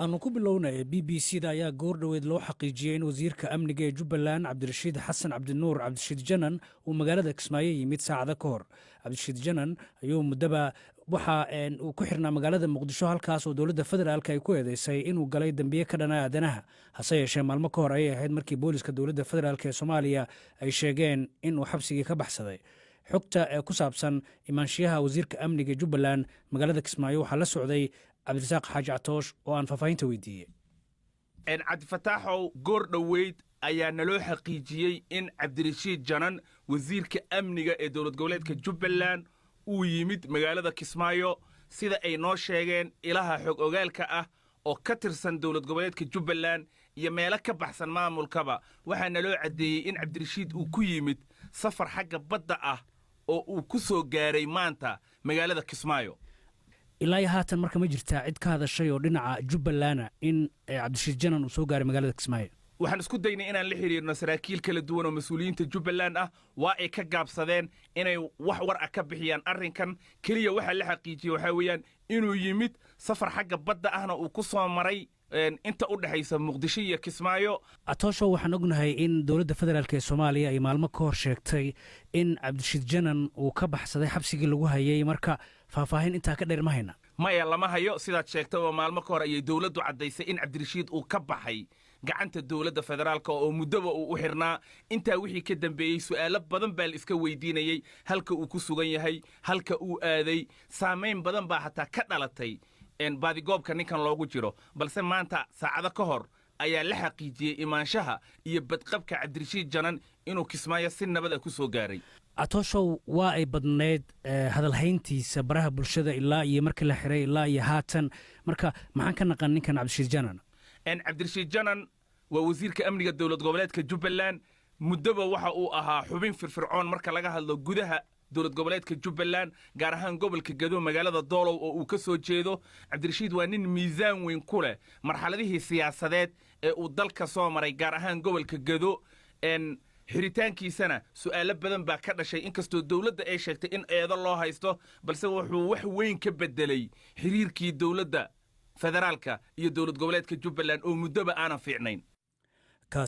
aanu ku bilownay BBC-da ayaa goor dhoweed loo xaqiijiyey in wasiirka amniga ee Jubbaland Cabdirashiid Xasan Cabdinuur Cabdirashiid Janan uu magaalada Kismaayo yimid saacado ka hor. Cabdirashiid Janan ayuu muddaba waxa uu ku xirnaa magaalada Muqdisho halkaas oo dowladda federaalka ay ku eedeysay inuu galay dambiye ka dhana aadanaha. Hase yeeshee maalmo ka hor ayay ahayd markii booliska dowladda federaalka ee Soomaaliya ay sheegeen in uu xabsigii ka baxsaday. xogta ee ku saabsan imaanshiyaha wasiirka amniga Jubbaland magaalada Kismaayo waxaa la socday Cabdirasaaq Xaaji Catoosh oo aan faafahinta weydiiyey. Cabdifataaxow goor dhoweyd ayaa naloo xaqiijiyey in Cabdirashiid Janan wasiirka amniga ee dowlad goboleedka Jubbaland uu yimid magaalada Kismaayo sida ay noo sheegeen ilaha xog ogaalka ah oo ka tirsan dowlad goboleedka Jubbaland iyo meelo ka baxsan maamulkaba. waxaa naloo cadeeyey in Cabdirashiid uu ku yimid safar xagga badda ah oo uu ku soo gaaray maanta magaalada Kismaayo. ilaa haatan marka ma jirtaa cid ka hadashay oo dhinaca Jubbaland in Cabdirashiid Janan uu soo gaaray magaalada Kismaayo. waxaan isku daynay inaan la xiriirno saraakiil kala duwan oo mas'uuliyiinta Jubbaland ah waa ay ka gaabsadeen inay wax war ah ka bixiyaan arrinkan. kaliya waxa la xaqiijiyay waxa weeyaan inuu yimid safar xagga badda ahna uu ku soo maray inta u dhaxaysa Muqdisho iyo Kismaayo. Atoosho waxaan ognahay in dowladda federaalka ee Soomaaliya ay maalmo ka hor sheegtay in Cabdirashiid Janan uu ka baxsaday xabsigii lagu hayay, marka faahfaahin intaa ka dheer ma hayna. maya lama hayo sidaad sheegtay oo maalmo ka hor ayay dowladdu caddaysay in Cabdirashiid uu ka baxay gacanta dowladda federaalka oo muddaba uu u xirnaa. intaa wixii ka dambeeyey su'aalo badan baa la iska weydiinayay, halka uu ku sugan yahay, halka uu aaday. saamayn badan baa xataa ka dhalatay baadigoobka ninkan loogu jiro, balse maanta saacado ka hor ayaa la xaqiijiyey imaanshaha iyo badqabka Cabdirashiid Janan inuu Kismaayo si nabad ah ku soo gaaray. Atooshow waa ay badneed hadalhayntiisa baraha bulshada ilaa iyo markii la xiray ilaa iyo haatan, marka maxaan ka naqan ninkan Cabdirashiid Janan? Cabdirashiid Janan waa wasiirka amniga dowlad goboleedka Jubbaland. muddaba waxa uu ahaa xubin firfircoon marka laga hadlo gudaha dowlad goboleedka Jubbaland, gaar ahaan gobolka Gado magaalada Doolow oo uu ka soo jeedo. Cabdirashiid waa nin miisaan weyn ku leh marxaladihii siyaasadeed ee uu dalka soo maray, gaar ahaan gobolka Gado. xiritaankiisana su'aalo badan baa ka dhashay, inkastoo dowladda ay sheegtay in eedo loo haysto, balse wuxuu wax weyn ka bedelay xiriirkii dowladda federaalka iyo dowlad goboleedka Jubbaland oo muddaba aanan fiicnayn.